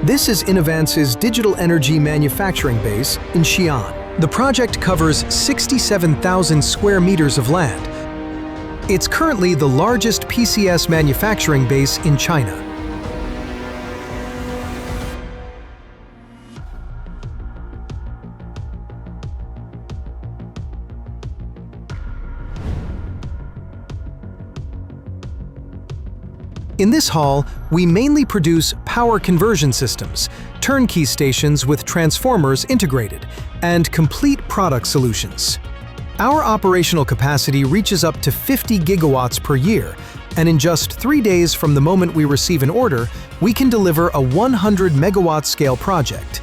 This is Inovance's digital energy manufacturing base in Xi'an. The project covers 67,000 square meters of land. It's currently the largest PCS manufacturing base in China. In this hall, we mainly produce power conversion systems, turnkey stations with transformers integrated, and complete product solutions. Our operational capacity reaches up to 50 gigawatts per year, and in just 3 days from the moment we receive an order, we can deliver a 100 megawatt scale project.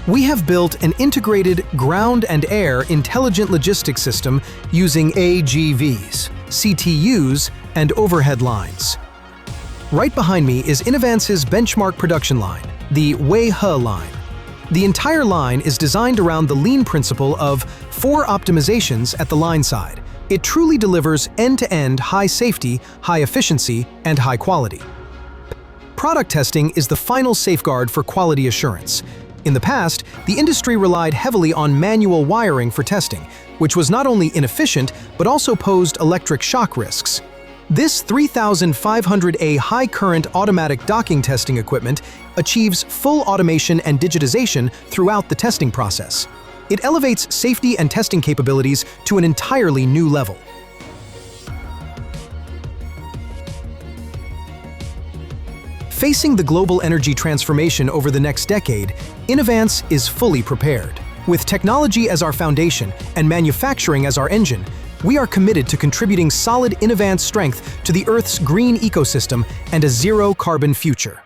We have built an integrated ground and air intelligent logistics system using AGVs, CTUs, and overhead lines. Right behind me is Inovance's benchmark production line, the Weihe line. The entire line is designed around the lean principle of 4 optimizations at the line side. It truly delivers end-to-end high safety, high efficiency, and high quality. Product testing is the final safeguard for quality assurance. In the past, the industry relied heavily on manual wiring for testing, which was not only inefficient, but also posed electric shock risks. This 3500A high-current automatic docking testing equipment achieves full automation and digitization throughout the testing process. It elevates safety and testing capabilities to an entirely new level. Facing the global energy transformation over the next decade, Inovance is fully prepared. With technology as our foundation and manufacturing as our engine, we are committed to contributing solid Inovance strength to the Earth's green ecosystem and a zero-carbon future.